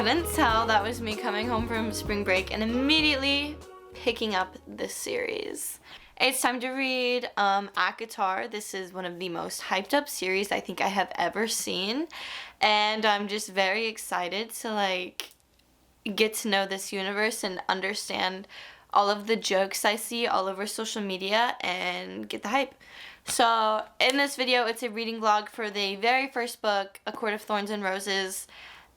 couldn't tell, that was me coming home from spring break and immediately picking up this series. It's time to read ACOTAR. This is one of the most hyped up series I think I have ever seen, and I'm just very excited to like get to know this universe and understand all of the jokes I see all over social media and get the hype. So in this video, it's a reading vlog for the very first book, A Court of Thorns and Roses.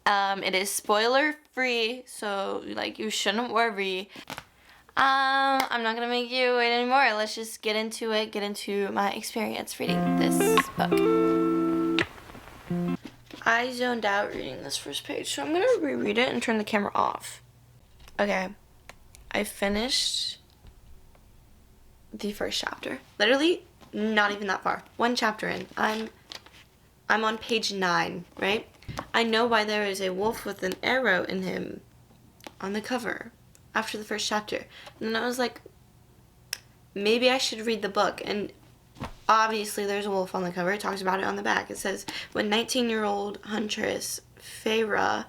It is spoiler free, so like you shouldn't worry. I'm not gonna make you wait anymore. Let's just get into it, get into my experience reading this book. I zoned out reading this first page, so I'm gonna reread it and turn the camera off. Okay, I finished the first chapter. Literally, not even that far. One chapter in. I'm on page 9, right? I know why there is a wolf with an arrow in him on the cover after the first chapter. And then I was like, maybe I should read the book. And obviously there's a wolf on the cover. It talks about it on the back. It says, when 19-year-old huntress Feyre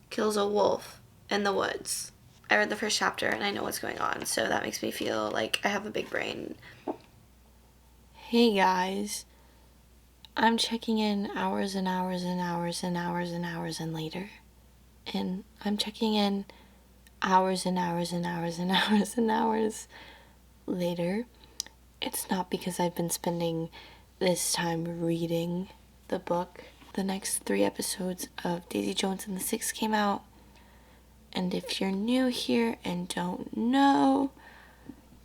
kills a wolf in the woods. I read the first chapter and I know what's going on, so that makes me feel like I have a big brain. Hey guys, I'm checking in hours and hours and hours and hours and hours and later. And I'm checking in hours and hours and hours and hours and hours later. It's not because I've been spending this time reading the book. The next 3 episodes of Daisy Jones and the Six came out. And if you're new here and don't know,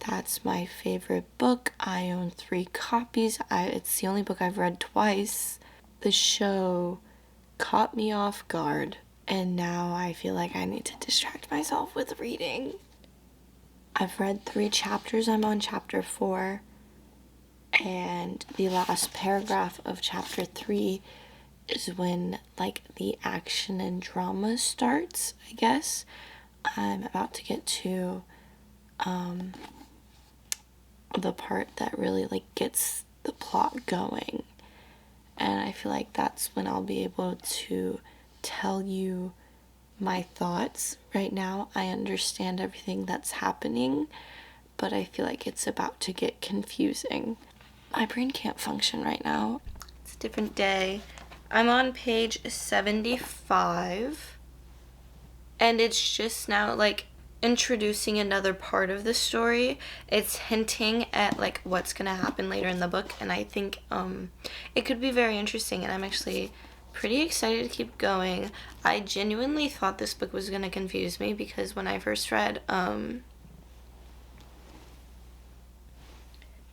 that's my favorite book. I own 3 copies. It's the only book I've read twice. The show caught me off guard, and now I feel like I need to distract myself with reading. I've read 3 chapters. I'm on chapter 4, and the last paragraph of chapter 3 is when like the action and drama starts, I guess. I'm about to get to the part that really like gets the plot going, and I feel like that's when I'll be able to tell you my thoughts. Right now I understand everything that's happening, but I feel like it's about to get confusing. My brain can't function right now. It's a different day. I'm on page 75, and it's just now like introducing another part of the story. It's hinting at like what's gonna happen later in the book, and I think it could be very interesting, and I'm actually pretty excited to keep going. I genuinely thought this book was gonna confuse me, because when I first read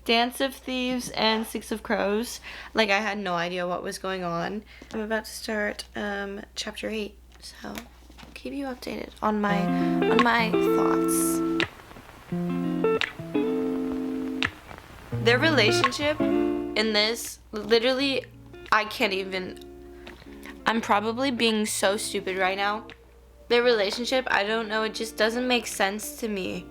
Dance of Thieves and Six of Crows, like I had no idea what was going on. I'm about to start chapter 8, so keep you updated on my thoughts. Their relationship in this, literally, I can't even, I'm probably being so stupid right now. Their relationship, I don't know, it just doesn't make sense to me.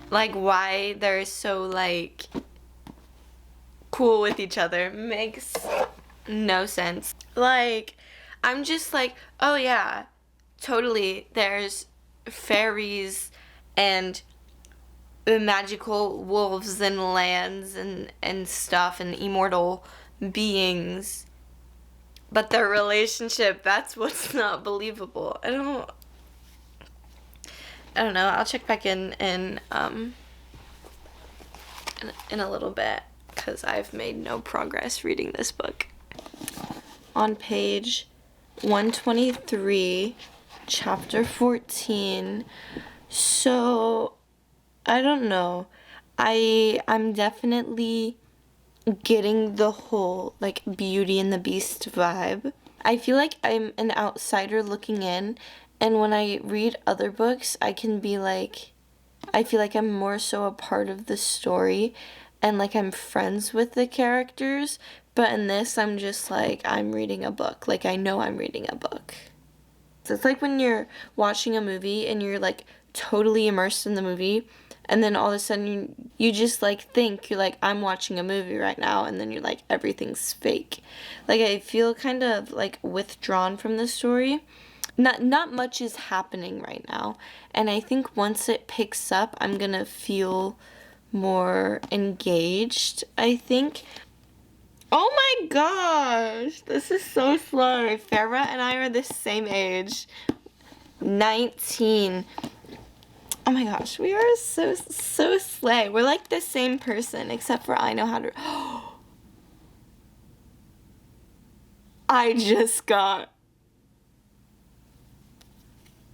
Like why they're so like cool with each other makes no sense. Like I'm just like, oh yeah, totally, there's fairies and magical wolves and lands and stuff and immortal beings, but their relationship, that's what's not believable. I don't know. I'll check back in a little bit, because I've made no progress reading this book. On page 123, chapter 14. So, I don't know. I'm definitely getting the whole like Beauty and the Beast vibe. I feel like I'm an outsider looking in, and when I read other books, I can be like, I feel like I'm more so a part of the story, and like I'm friends with the characters, but in this, I'm just like, I'm reading a book. Like, I know I'm reading a book. So it's like when you're watching a movie and you're like totally immersed in the movie, and then all of a sudden you just like think, you're like, I'm watching a movie right now, and then you're like, everything's fake. Like, I feel kind of like withdrawn from the story. not much is happening right now. And I think once it picks up, I'm gonna feel more engaged, I think. Oh my gosh, this is so slow. Farrah and I are the same age. 19. Oh my gosh, we are so slay. We're like the same person, except for I know how to. I just got.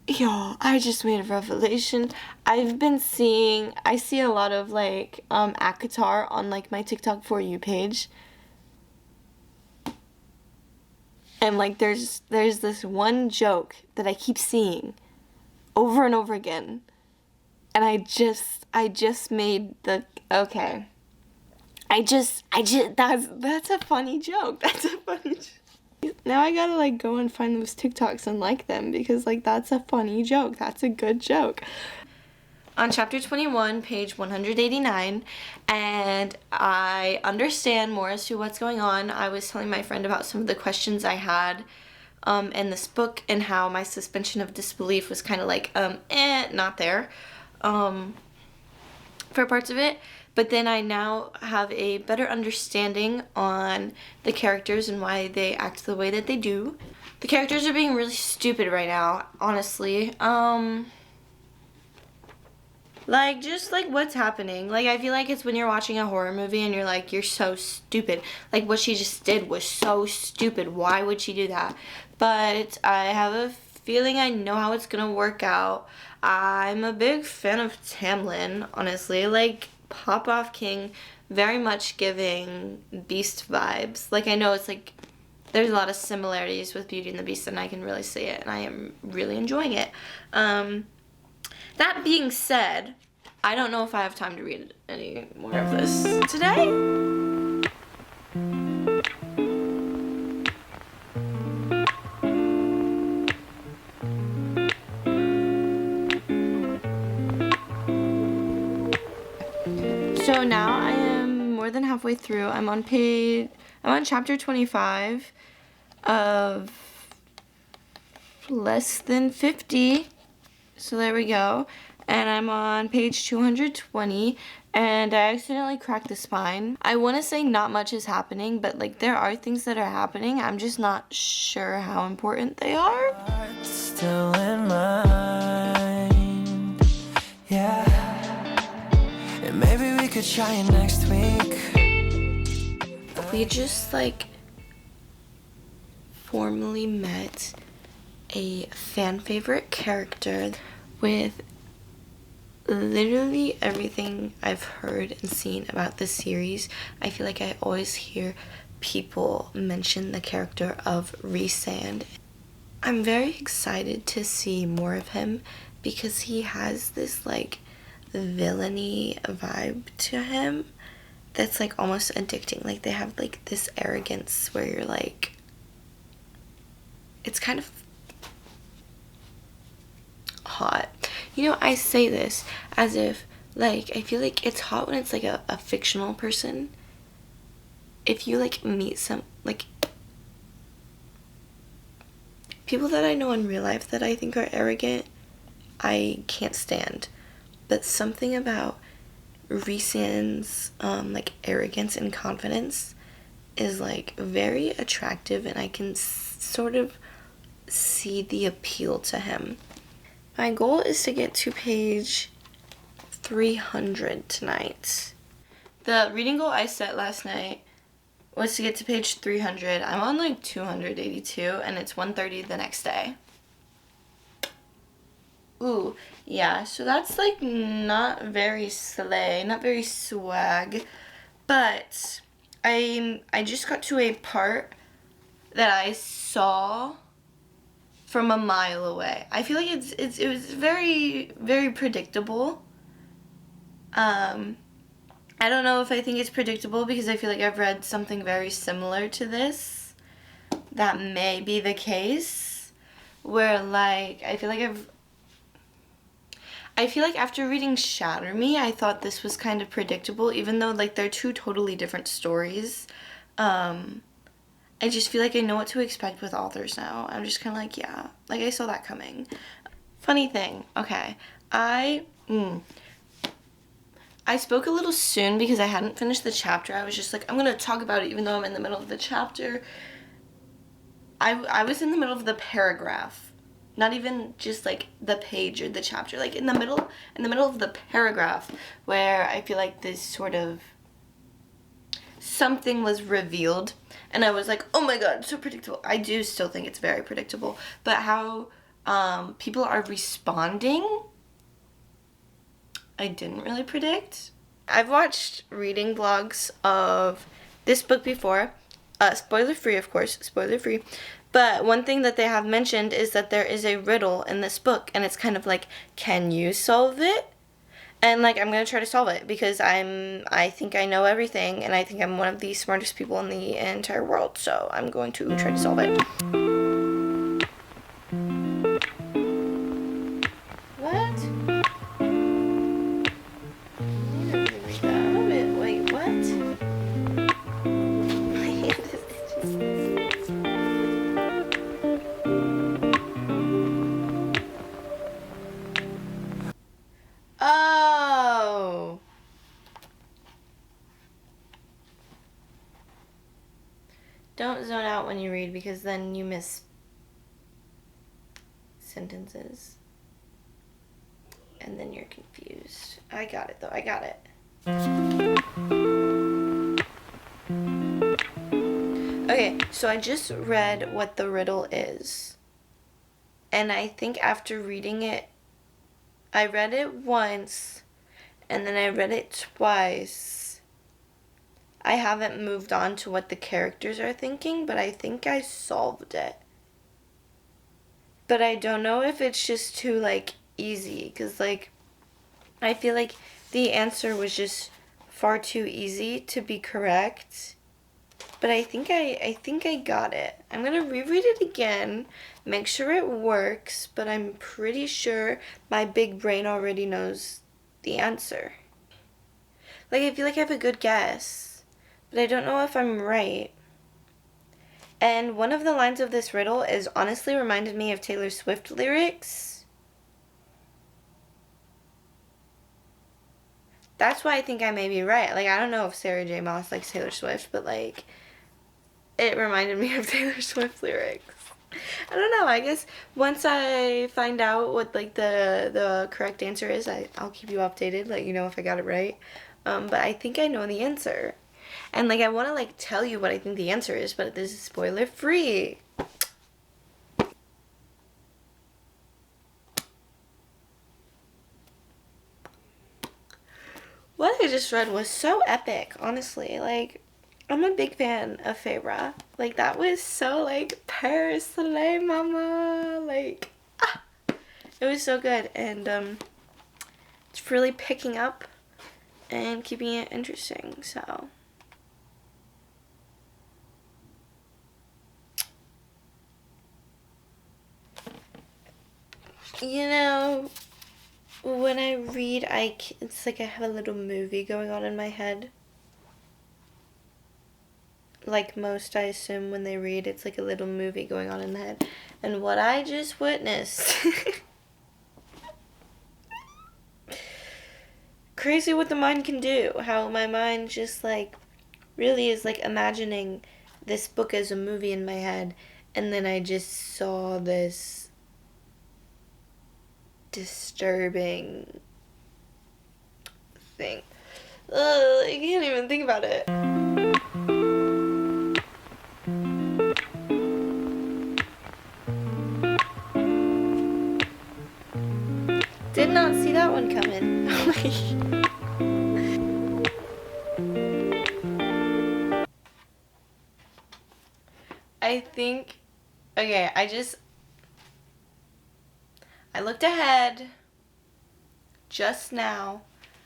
Yo, I just made a revelation. I see a lot of like ACOTAR on like my TikTok For You page. And like there's this one joke that I keep seeing over and over again. And I just made the okay. That's a funny joke. That's a funny joke. Now I gotta like go and find those TikToks and like them because like that's a funny joke. That's a good joke. On chapter 21, page 189, and I understand more as to what's going on. I was telling my friend about some of the questions I had in this book and how my suspension of disbelief was kind of like, not there for parts of it. But then I now have a better understanding on the characters and why they act the way that they do. The characters are being really stupid right now, honestly. Like, just, like, what's happening? Like, I feel like it's when you're watching a horror movie and you're like, you're so stupid. Like, what she just did was so stupid. Why would she do that? But I have a feeling I know how it's gonna work out. I'm a big fan of Tamlin, honestly. Like, Pop-Off King, very much giving Beast vibes. Like, I know it's, like, there's a lot of similarities with Beauty and the Beast, and I can really see it, and I am really enjoying it. That being said, I don't know if I have time to read any more of this today. So now I am more than halfway through. I'm on chapter 25 of less than 50. So there we go. And I'm on page 220, and I accidentally cracked the spine. I want to say not much is happening, but like there are things that are happening. I'm just not sure how important they are. Still in mind, yeah. And maybe we could try it next week. We just like formally met a fan favorite character with literally everything I've heard and seen about this series. I feel like I always hear people mention the character of Rhysand. I'm very excited to see more of him because he has this like villainy vibe to him that's like almost addicting. Like they have like this arrogance where you're like, it's kind of hot. You know, I say this as if, like, I feel like it's hot when it's, like, a fictional person. If you, like, meet some, like, people that I know in real life that I think are arrogant, I can't stand. But something about Rhysand's, like, arrogance and confidence is, like, very attractive, and I can sort of see the appeal to him. My goal is to get to page 300 tonight. The reading goal I set last night was to get to page 300. I'm on like 282 and it's 1:30 the next day. Ooh, yeah, so that's like not very slay, not very swag. But I just got to a part that I saw from a mile away. I feel like it was very, very predictable. I don't know if I think it's predictable because I feel like I've read something very similar to this. That may be the case. Where like, I feel like after reading Shatter Me, I thought this was kind of predictable, even though like they're two totally different stories. I just feel like I know what to expect with authors now. I'm just kind of like, yeah, like I saw that coming. Funny thing, okay, I spoke a little soon because I hadn't finished the chapter. I was just like, I'm gonna talk about it even though I'm in the middle of the chapter. I was in the middle of the paragraph, not even just like the page or the chapter, like in the middle of the paragraph, where I feel like this sort of something was revealed, and I was like, oh my god, so predictable. I do still think it's very predictable, but how people are responding, I didn't really predict. I've watched reading vlogs of this book before. Spoiler free, of course, spoiler free. But one thing that they have mentioned is that there is a riddle in this book, and it's kind of like, can you solve it? And like, I'm gonna try to solve it because I think I know everything, and I think I'm one of the smartest people in the entire world. So I'm going to try to solve it. What? Wait, what? Oh. Don't zone out when you read because then you miss sentences. And then you're confused. I got it though, I got it. Okay, so I just read what the riddle is. And I think after reading it, I read it once, and then I read it twice. I haven't moved on to what the characters are thinking, but I think I solved it. But I don't know if it's just too, like, easy, because, like, I feel like the answer was just far too easy to be correct. But I think I got it. I'm gonna reread it again, make sure it works, but I'm pretty sure my big brain already knows the answer. Like, I feel like I have a good guess, but I don't know if I'm right. And one of the lines of this riddle is honestly reminded me of Taylor Swift lyrics. That's why I think I may be right. Like, I don't know if Sarah J. Maas likes Taylor Swift, but like, it reminded me of Taylor Swift lyrics. I don't know, I guess once I find out what like the correct answer is, I'll keep you updated, let you know if I got it right. But I think I know the answer. And like, I want to like tell you what I think the answer is, but this is spoiler free. What I just read was so epic, honestly. Like, I'm a big fan of Feyre. Like, that was so, like, Paris Soleil, mama. Like, it was so good. And, it's really picking up and keeping it interesting, so. You know, when I read, it's like I have a little movie going on in my head. Like most, I assume, when they read, it's like a little movie going on in the head. And what I just witnessed. Crazy what the mind can do. How my mind just, like, really is, like, imagining this book as a movie in my head. And then I just saw this disturbing thing. Ugh, I can't even think about it. Did not see that one coming. I think, okay, I looked ahead just now.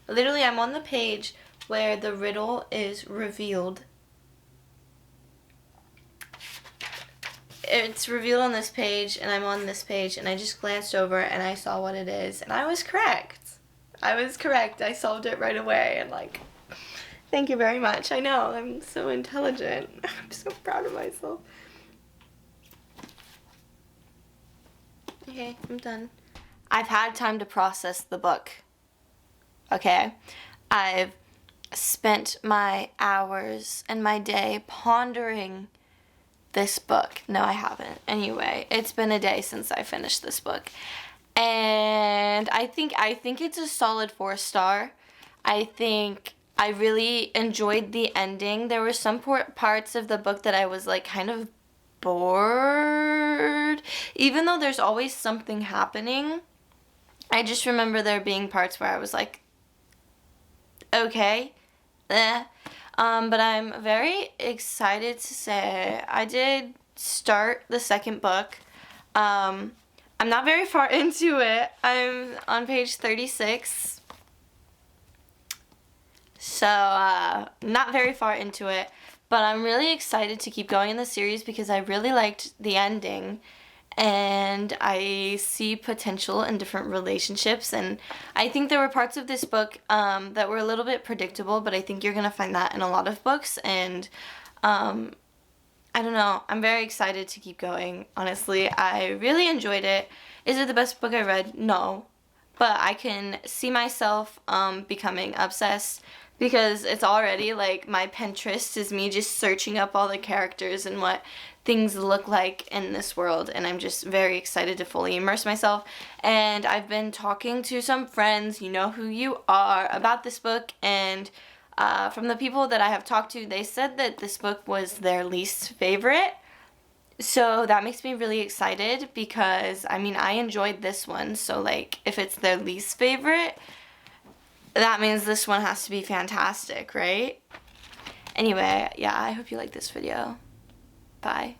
Literally, I'm on the page where the riddle is revealed. It's revealed on this page, and I'm on this page, and I just glanced over, and I saw what it is, and I was correct. I was correct. I solved it right away, and, like, Thank you very much. I know, I'm so intelligent. I'm so proud of myself. Okay, I'm done. I've had time to process the book. Okay? I've spent my hours and my day pondering this book. No, I haven't. Anyway, it's been a day since I finished this book. And I think it's a solid 4-star. I think I really enjoyed the ending. There were some parts of the book that I was like kind of bored. Even though there's always something happening, I just remember there being parts where I was like, okay, but I'm very excited to say I did start the second book. I'm not very far into it. I'm on page 36. So, not very far into it. But I'm really excited to keep going in the series because I really liked the ending. And I see potential in different relationships, and I think there were parts of this book that were a little bit predictable, but I think you're gonna find that in a lot of books, and I don't know, I'm very excited to keep going. Honestly, I really enjoyed it. Is it the best book I read? No, but I can see myself becoming obsessed, because it's already like my Pinterest is me just searching up all the characters and what things look like in this world, and I'm just very excited to fully immerse myself. And I've been talking to some friends, you know who you are, about this book, and from the people that I have talked to, they said that this book was their least favorite. So that makes me really excited because, I mean, I enjoyed this one, so like if it's their least favorite, that means this one has to be fantastic, right? Anyway, yeah, I hope you like this video. Bye.